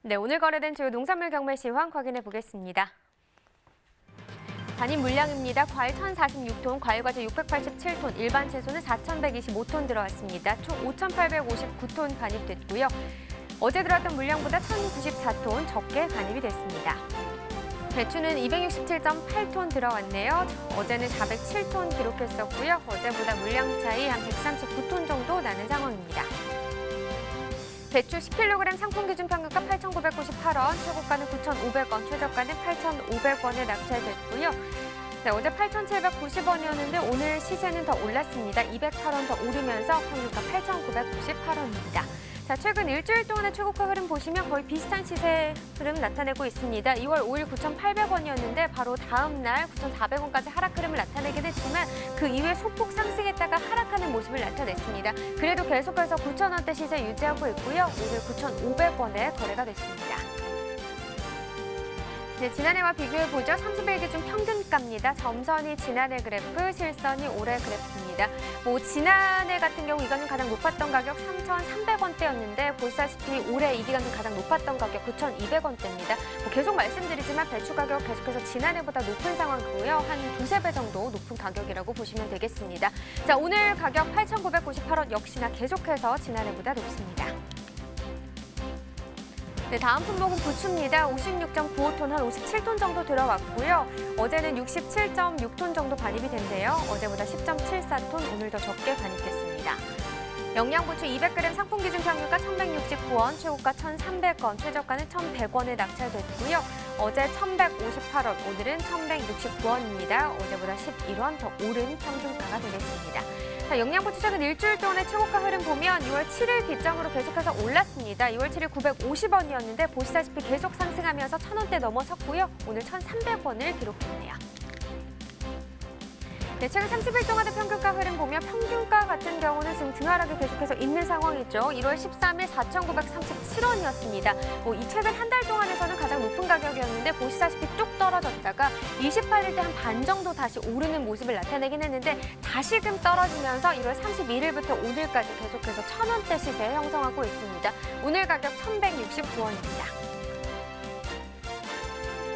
네, 오늘 거래된 주요 농산물 경매 시황 확인해 보겠습니다. 단위 물량입니다. 과일 1,046톤, 과일과제 687톤, 일반 채소는 4,125톤 들어왔습니다. 총 5,859톤 반입됐고요. 어제 들어왔던 물량보다 1,094톤 적게 반입이 됐습니다. 배추는 267.8톤 들어왔네요. 어제는 407톤 기록했었고요. 어제보다 물량 차이 한 139톤 정도 나는 상황입니다. 배추 10kg 상품 기준 평균가 8,998원, 최고가는 9,500원, 최저가는 8,500원에 낙찰됐고요. 네, 어제 8,790원이었는데 오늘 시세는 더 올랐습니다. 208원 더 오르면서 평균가 8,998원입니다. 자, 최근 일주일 동안의 최고가 흐름 보시면 거의 비슷한 시세 흐름 나타내고 있습니다. 2월 5일 9,800원이었는데 바로 다음 날 9,400원까지 하락 흐름을 나타내긴 했지만 그 이후에 소폭 상승했다가 하락하는 모습을 나타냈습니다. 그래도 계속해서 9,000원대 시세 유지하고 있고요. 오늘 9,500원에 거래가 됐습니다. 네, 지난해와 비교해보죠. 30일 기준 평균가입니다. 점선이 지난해 그래프, 실선이 올해 그래프입니다. 지난해 같은 경우 이거는 가장 높았던 가격 3,300원대였는데 보시다시피 올해 이 기간 중 가장 높았던 가격 9,200원대입니다. 계속 말씀드리지만 배추 가격 계속해서 지난해보다 높은 상황이고요. 한 두세 배 정도 높은 가격이라고 보시면 되겠습니다. 자, 오늘 가격 8,998원 역시나 계속해서 지난해보다 높습니다. 네, 다음 품목은 부추입니다. 56.95톤, 한 57톤 정도 들어왔고요. 어제는 67.6톤 정도 반입이 된대요. 어제보다 10.74톤, 오늘 더 적게 반입됐습니다. 영양부추 200g 상품 기준 평균가 1,169원, 최고가 1,300원, 최저가는 1,100원에 낙찰됐고요. 어제 1,158원, 오늘은 1,169원입니다. 어제보다 11원 더 오른 평균가가 되겠습니다. 자, 영양부추 최근 일주일 동안의 최고가 흐름 보면 2월 7일 기점으로 계속해서 올랐습니다. 2월 7일 950원이었는데 보시다시피 계속 상승하면서 1,000원대 넘어섰고요. 오늘 1,300원을 기록했네요. 네, 최근 30일 동안의 평균가 흐름 보면 평균가 같은 경우는 지금 등하락이 계속해서 있는 상황이죠. 1월 13일 4,937원이었습니다. 이 최근 한 달 동안에서는 가장 높은 가격이었는데 보시다시피 쭉 떨어졌다가 28일 때 한 반 정도 다시 오르는 모습을 나타내긴 했는데 다시금 떨어지면서 1월 31일부터 오늘까지 계속해서 1,000원대 시세 형성하고 있습니다. 오늘 가격 1,169원입니다.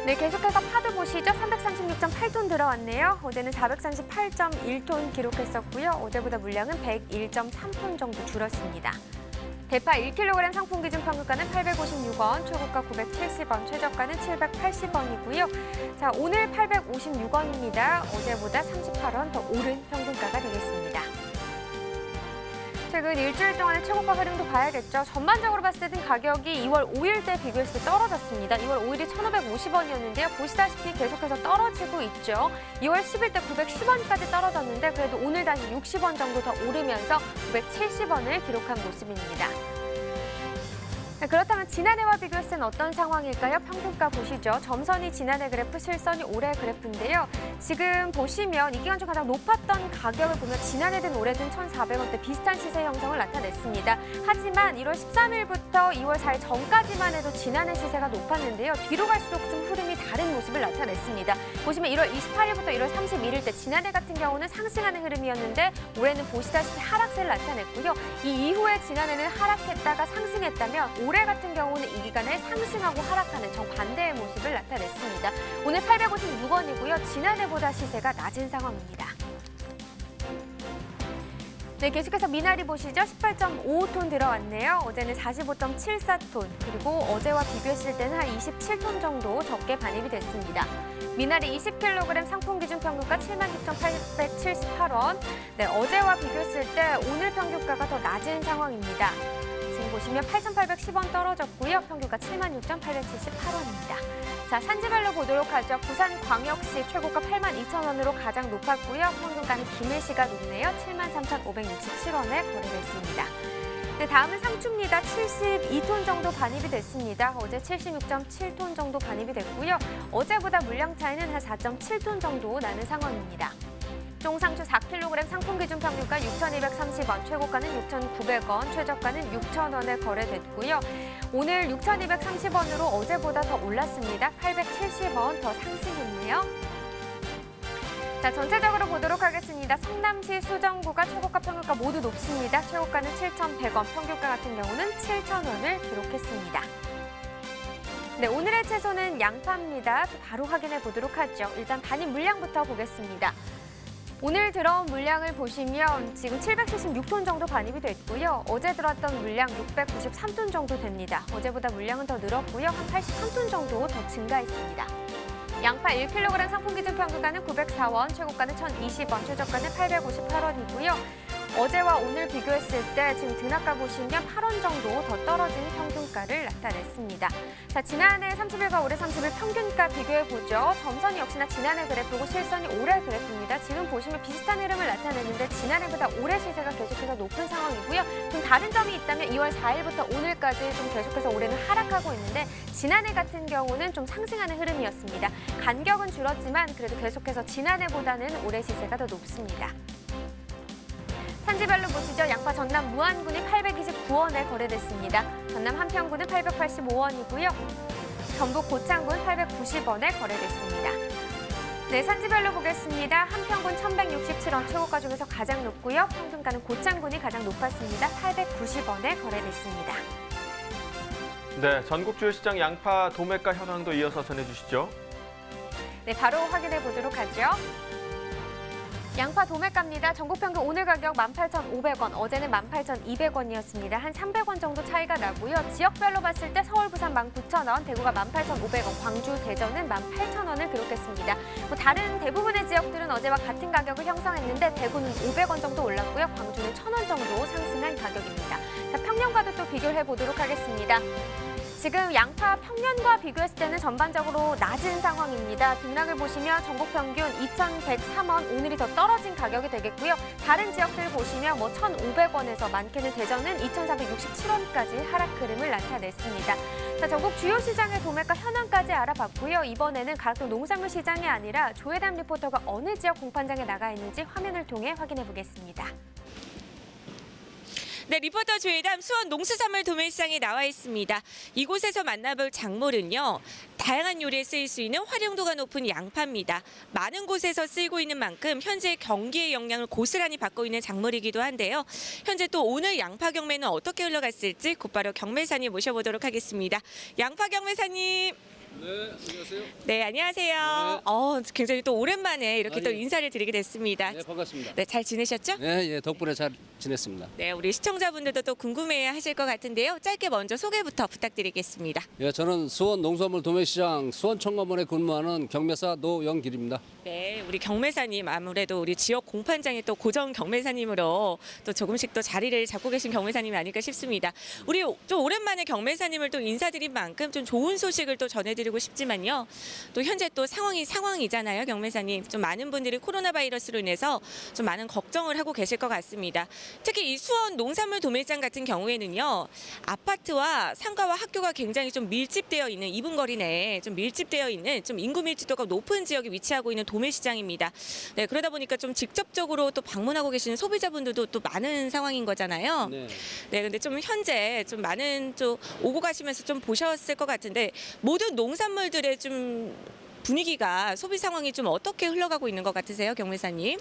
네, 계속해서 파도 보시죠. 336.8톤 들어왔네요. 어제는 438.1톤 기록했었고요. 어제보다 물량은 101.3톤 정도 줄었습니다. 대파 1kg 상품 기준 평균가는 856원, 최고가 970원, 최저가는 780원이고요. 자, 오늘 856원입니다. 어제보다 38원 더 오른 평균가가 되겠습니다. 최근 일주일 동안의 최고가 흐름도 봐야겠죠. 전반적으로 봤을 때는 가격이 2월 5일 때 비교했을 때 떨어졌습니다. 2월 5일이 1,550원이었는데요. 보시다시피 계속해서 떨어지고 있죠. 2월 10일 때 910원까지 떨어졌는데 그래도 오늘 다시 60원 정도 더 오르면서 970원을 기록한 모습입니다. 네, 그렇다면 지난해와 비교했을 때는 어떤 상황일까요? 평균가 보시죠. 점선이 지난해 그래프, 실선이 올해 그래프인데요. 지금 보시면 이 기간 중 가장 높았던 가격을 보면 지난해든 올해든 1,400원대 비슷한 시세 형성을 나타냈습니다. 하지만 1월 13일부터 2월 4일 전까지만 해도 지난해 시세가 높았는데요. 뒤로 갈수록 좀 흐름이 다른 모습을 나타냈습니다. 보시면 1월 28일부터 1월 31일 때 지난해 같은 경우는 상승하는 흐름이었는데 올해는 보시다시피 하락세를 나타냈고요. 이 이후에 지난해는 하락했다가 상승했다면 올해 같은 경우는 이 기간에 상승하고 하락하는 정반대의 모습을 나타냈습니다. 오늘 856원이고요. 지난해보다 시세가 낮은 상황입니다. 네, 계속해서 미나리 보시죠. 18.55톤 들어왔네요. 어제는 45.74톤, 그리고 어제와 비교했을 때는 한 27톤 정도 적게 반입이 됐습니다. 미나리 20kg 상품 기준 평균가 76,878원. 네, 어제와 비교했을 때 오늘 평균가가 더 낮은 상황입니다. 지금 보시면 8,810원 떨어졌고요. 평균가 76,878원입니다. 자, 산지별로 보도록 하죠. 부산광역시 최고가 82,000원으로 가장 높았고요. 평균가는 김해시가 높네요. 73,567원에 거래됐습니다. 네, 다음은 상추입니다. 72톤 정도 반입이 됐습니다. 어제 76.7톤 정도 반입이 됐고요. 어제보다 물량 차이는 한 4.7톤 정도 나는 상황입니다. 쫑상추 4kg 상품 기준 평균가 6,230원, 최고가는 6,900원, 최저가는 6,000원에 거래됐고요. 오늘 6,230원으로 어제보다 더 올랐습니다. 870원 더 상승했네요. 자, 전체적으로 보도록 하겠습니다. 성남시 수정구가 최고가 평균가 모두 높습니다. 최고가는 7,100원, 평균가 같은 경우는 7,000원을 기록했습니다. 네, 오늘의 채소는 양파입니다. 바로 확인해 보도록 하죠. 일단 반입 물량부터 보겠습니다. 오늘 들어온 물량을 보시면 지금 776톤 정도 반입이 됐고요. 어제 들어왔던 물량 693톤 정도 됩니다. 어제보다 물량은 더 늘었고요. 한 83톤 정도 더 증가했습니다. 양파 1kg 상품 기준 평균가는 904원, 최고가는 1,020원, 최저가는 858원이고요. 어제와 오늘 비교했을 때 지금 등락가 보시면 8원 정도 더 떨어진 평균가를 나타냈습니다. 자, 지난해 30일과 올해 30일 평균가 비교해보죠. 점선이 역시나 지난해 그래프고 실선이 올해 그래프입니다. 지금 보시면 비슷한 흐름을 나타내는데 지난해보다 올해 시세가 계속해서 높은 상황이고요. 좀 다른 점이 있다면 2월 4일부터 오늘까지 좀 계속해서 올해는 하락하고 있는데 지난해 같은 경우는 좀 상승하는 흐름이었습니다. 간격은 줄었지만 그래도 계속해서 지난해보다는 올해 시세가 더 높습니다. 산지별로 보시죠. 양파 전남 무안군이 829원에 거래됐습니다. 전남 한평군은 885원이고요. 전북 고창군 890원에 거래됐습니다. 네, 산지별로 보겠습니다. 한평군 1,167원, 최고가 중에서 가장 높고요. 평균가는 고창군이 가장 높았습니다. 890원에 거래됐습니다. 네, 전국 주요 시장 양파 도매가 현황도 이어서 전해주시죠. 네, 바로 확인해 보도록 하죠. 양파 도매가입니다. 전국 평균 오늘 가격 18,500원, 어제는 18,200원이었습니다. 한 300원 정도 차이가 나고요. 지역별로 봤을 때 서울, 부산 19,000원, 대구가 18,500원, 광주, 대전은 18,000원을 기록했습니다. 다른 대부분의 지역들은 어제와 같은 가격을 형성했는데 대구는 500원 정도 올랐고요. 광주는 1,000원 정도 상승한 가격입니다. 자, 평년과도 또 비교를 해보도록 하겠습니다. 지금 양파 평년과 비교했을 때는 전반적으로 낮은 상황입니다. 등락을 보시면 전국 평균 2,103원, 오늘이 더 떨어진 가격이 되겠고요. 다른 지역들 보시면 1,500원에서 많게는 대전은 2,467원까지 하락 흐름을 나타냈습니다. 자, 전국 주요 시장의 도매가 현황까지 알아봤고요. 이번에는 가락동 농산물 시장이 아니라 조혜담 리포터가 어느 지역 공판장에 나가 있는지 화면을 통해 확인해 보겠습니다. 네, 리포터 조혜담 수원 농수산물 도매시장에 나와 있습니다. 이곳에서 만나볼 작물은요. 다양한 요리에 쓰일 수 있는 활용도가 높은 양파입니다. 많은 곳에서 쓰이고 있는 만큼 현재 경기의 영향을 고스란히 받고 있는 작물이기도 한데요. 현재 또 오늘 양파 경매는 어떻게 흘러갔을지 곧바로 경매사님 모셔보도록 하겠습니다. 양파 경매사님. 네, 안녕하세요. 네, 안녕하세요. 네. 굉장히 또 오랜만에 이렇게 또 인사를 드리게 됐습니다. 네, 반갑습니다. 네, 잘 지내셨죠? 네, 예, 덕분에 잘 지냈습니다. 네, 우리 시청자분들도 또 궁금해 하실 것 같은데요. 짧게 먼저 소개부터 부탁드리겠습니다. 예, 저는 수원 농수산물 도매시장 수원청과문에 근무하는 경매사 노영길입니다. 네, 우리 경매사님 아무래도 우리 지역 공판장의 또 고정 경매사님으로 또 조금씩 또 자리를 잡고 계신 경매사님이 아닐까 싶습니다. 우리 좀 오랜만에 경매사님을 또 인사드린 만큼 좀 좋은 소식을 또 전해드리고 싶지만요. 또 현재 또 상황이잖아요, 경매사님. 좀 많은 분들이 코로나 바이러스로 인해서 좀 많은 걱정을 하고 계실 것 같습니다. 특히 이 수원 농산물 도매장 같은 경우에는요, 아파트와 상가와 학교가 굉장히 좀 밀집되어 있는 이분거리 내에 좀 밀집되어 있는 좀 인구 밀집도가 높은 지역에 위치하고 있는 도매시장입니다. 네, 그러다 보니까 좀 직접적으로 또 방문하고 계시는 소비자분들도 또 많은 상황인 거잖아요. 네. 네, 근데 좀 현재 좀 많은 좀 오고 가시면서 좀 보셨을 것 같은데 모든 농산물들의 좀 분위기가 소비 상황이 좀 어떻게 흘러가고 있는 것 같으세요, 경매사님?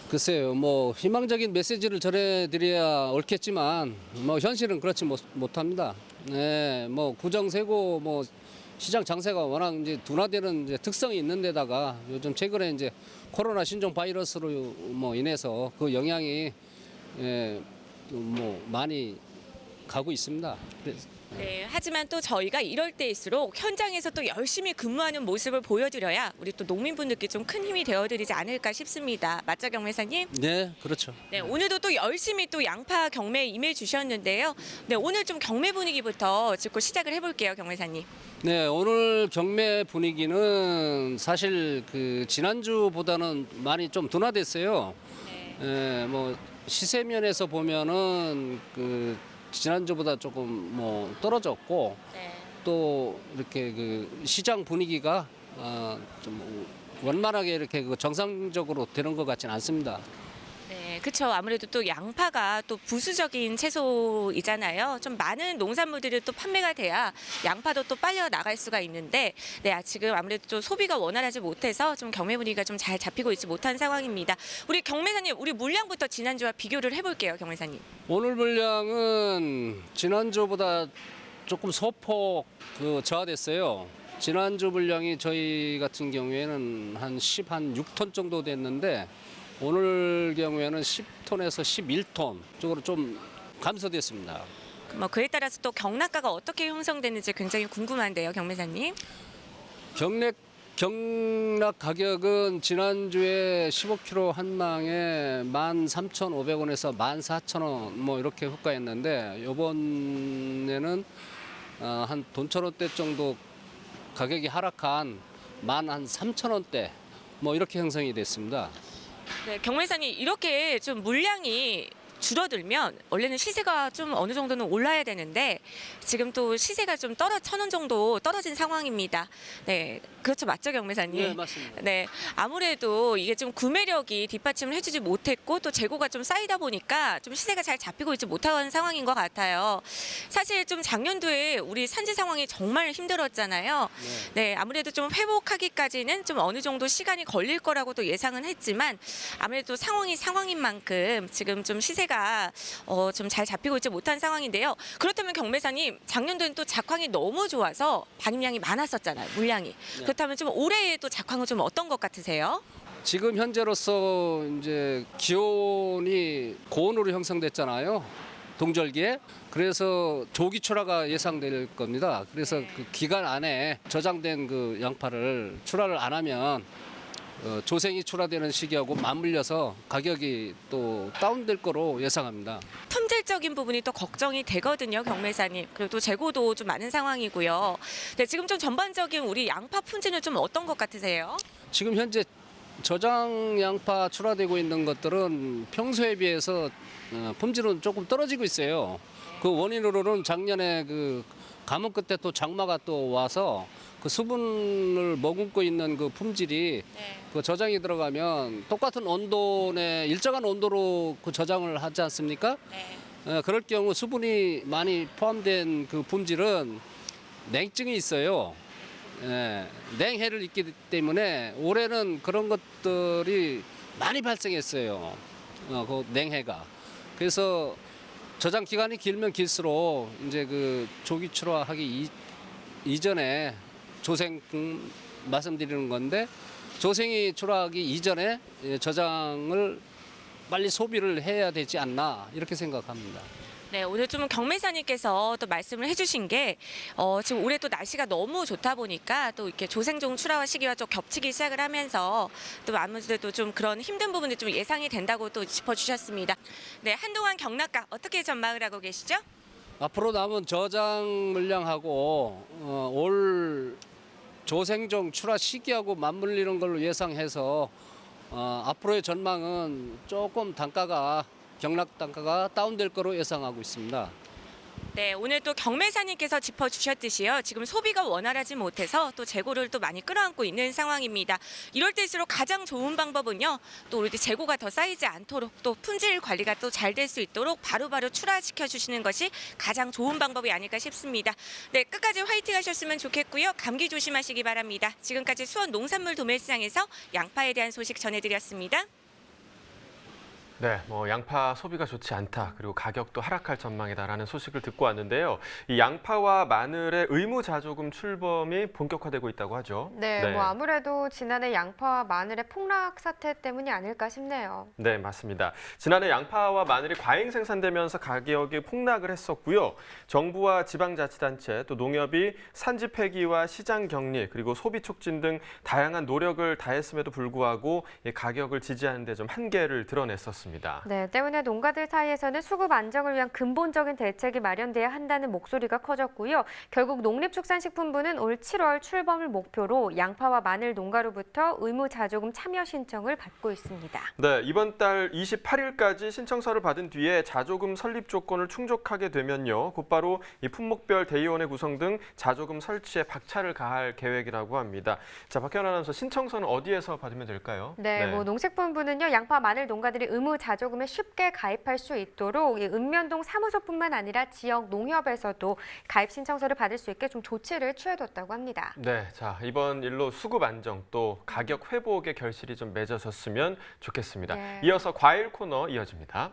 글쎄요, 뭐 희망적인 메시지를 전해드려야 옳겠지만 뭐 현실은 그렇지 못합니다. 네, 뭐 구정세고 뭐 시장 장세가 워낙 이제 둔화되는 이제 특성이 있는 데다가 요즘 최근에 이제 코로나 신종 바이러스로 뭐 인해서 그 영향이 뭐 많이 가고 있습니다. 네, 하지만 또 저희가 이럴 때일수록 현장에서 또 열심히 근무하는 모습을 보여드려야 우리 또 농민분들께 좀 큰 힘이 되어드리지 않을까 싶습니다. 맞죠, 경매사님? 네, 그렇죠. 네, 오늘도 또 열심히 또 양파 경매에 임해 주셨는데요. 네, 오늘 좀 경매 분위기부터 짚고 시작을 해볼게요, 경매사님. 네, 오늘 경매 분위기는 사실 그 지난주보다는 많이 좀 둔화됐어요. 네. 뭐 시세면에서 보면은 그 지난주보다 조금 뭐 떨어졌고 네. 또 이렇게 그 시장 분위기가 좀 원만하게 이렇게 그 정상적으로 되는 것 같지는 않습니다. 네, 그렇죠. 아무래도 또 양파가 또 부수적인 채소이잖아요. 좀 많은 농산물들이 또 판매가 돼야 양파도 또 빨려 나갈 수가 있는데, 네, 지금 아무래도 좀 소비가 원활하지 못해서 좀 경매 분위기가 좀 잘 잡히고 있지 못한 상황입니다. 우리 경매사님, 우리 물량부터 지난주와 비교를 해볼게요, 경매사님. 오늘 물량은 지난주보다 조금 소폭 저하됐어요. 지난주 물량이 저희 같은 경우에는 한 6톤 정도 됐는데 오늘 경우에는 10톤에서 11톤 쪽으로 좀 감소됐습니다. 뭐 그에 따라서 또 경락가가 어떻게 형성되는지 굉장히 궁금한데요, 경매사님. 경락 가격은 지난주에 15kg 한 망에 13,500원에서 14,000원 뭐 이렇게 호가했는데 이번에는 한 돈 1,000원대 정도 가격이 하락한 13,000원대 뭐 이렇게 형성이 됐습니다. 네, 경매사님 이렇게 좀 물량이 줄어들면 원래는 시세가 좀 어느 정도는 올라야 되는데 지금 또 시세가 좀 1,000원 정도 떨어진 상황입니다. 네, 그렇죠, 맞죠, 경매사님? 네, 맞습니다. 네, 아무래도 이게 좀 구매력이 뒷받침을 해주지 못했고 또 재고가 좀 쌓이다 보니까 좀 시세가 잘 잡히고 있지 못한 상황인 것 같아요. 사실 좀 작년도에 우리 산지 상황이 정말 힘들었잖아요. 네, 아무래도 좀 회복하기까지는 좀 어느 정도 시간이 걸릴 거라고도 예상은 했지만 아무래도 상황이 상황인 만큼 지금 좀 시세가 좀 잘 잡히고 있지 못한 상황인데요. 그렇다면 경매사님, 작년도에는 또 작황이 너무 좋아서 반입량이 많았었잖아요, 물량이. 네. 그렇다면 좀 올해의 또 작황은 좀 어떤 것 같으세요? 지금 현재로서 이제 기온이 고온으로 형성됐잖아요. 동절기에. 그래서 조기 출하가 예상될 겁니다. 그래서 그 기간 안에 저장된 그 양파를 출하를 안 하면 조생이 출하되는 시기하고 맞물려서 가격이 또 다운될 거로 예상합니다. 품질적인 부분이 또 걱정이 되거든요, 경매사님. 그리고 또 재고도 좀 많은 상황이고요. 네, 지금 좀 전반적인 우리 양파 품질은 좀 어떤 것 같으세요? 지금 현재 저장 양파 출하되고 있는 것들은 평소에 비해서 품질은 조금 떨어지고 있어요. 그 원인으로는 작년에 그 가뭄 끝에 또 장마가 또 와서 그 수분을 머금고 있는 그 품질이 그 저장이 들어가면 똑같은 온도 내 일정한 온도로 그 저장을 하지 않습니까? 그럴 경우 수분이 많이 포함된 그 품질은 냉증이 있어요. 냉해를 입기 때문에 올해는 그런 것들이 많이 발생했어요. 그 냉해가. 그래서 저장 기간이 길면 길수록 이제 그 조기 출하하기 이전에 조생 말씀드리는 건데 조생이 출하하기 이전에 저장을 빨리 소비를 해야 되지 않나 이렇게 생각합니다. 네, 오늘 좀 경매사님께서 또 말씀을 해주신 게 지금 올해 또 날씨가 너무 좋다 보니까 또 이렇게 조생종 출하와 시기와 좀 겹치기 시작을 하면서 또 아무래도 좀 그런 힘든 부분이 좀 예상이 된다고 또 짚어주셨습니다. 네, 한동안 경락가 어떻게 전망을 하고 계시죠? 앞으로 남은 저장 물량하고 올 조생종 출하 시기하고 맞물리는 걸로 예상해서 앞으로의 전망은 조금 경락 단가가 다운될 거로 예상하고 있습니다. 네, 오늘 또 경매사님께서 짚어주셨듯이요. 지금 소비가 원활하지 못해서 또 재고를 또 많이 끌어안고 있는 상황입니다. 이럴 때일수록 가장 좋은 방법은요. 또 우리 재고가 더 쌓이지 않도록 또 품질 관리가 또 잘 될 수 있도록 바로바로 출하시켜 주시는 것이 가장 좋은 방법이 아닐까 싶습니다. 네, 끝까지 화이팅 하셨으면 좋겠고요. 감기 조심하시기 바랍니다. 지금까지 수원 농산물 도매시장에서 양파에 대한 소식 전해드렸습니다. 네, 양파 소비가 좋지 않다, 그리고 가격도 하락할 전망이다라는 소식을 듣고 왔는데요. 이 양파와 마늘의 의무자조금 출범이 본격화되고 있다고 하죠. 네, 아무래도 지난해 양파와 마늘의 폭락 사태 때문이 아닐까 싶네요. 네, 맞습니다. 지난해 양파와 마늘이 과잉 생산되면서 가격이 폭락을 했었고요. 정부와 지방자치단체 또 농협이 산지 폐기와 시장 격리 그리고 소비 촉진 등 다양한 노력을 다했음에도 불구하고 이 가격을 지지하는 데 좀 한계를 드러냈었습니다. 네, 때문에 농가들 사이에서는 수급 안정을 위한 근본적인 대책이 마련돼야 한다는 목소리가 커졌고요. 결국 농림축산식품부는 올 7월 출범을 목표로 양파와 마늘 농가로부터 의무자조금 참여 신청을 받고 있습니다. 네, 이번 달 28일까지 신청서를 받은 뒤에 자조금 설립 조건을 충족하게 되면요, 곧바로 이 품목별 대의원회 구성 등 자조금 설치에 박차를 가할 계획이라고 합니다. 자, 박현 아나운서, 신청서는 어디에서 받으면 될까요? 네, 농식품부는요, 양파, 마늘 농가들이 의무자조금에 쉽게 가입할 수 있도록 이 읍면동 사무소뿐만 아니라 지역 농협에서도 가입 신청서를 받을 수 있게 좀 조치를 취해뒀다고 합니다. 네, 자, 이번 일로 수급 안정 또 가격 회복의 결실이 좀 맺어졌으면 좋겠습니다. 네. 이어서 과일 코너 이어집니다.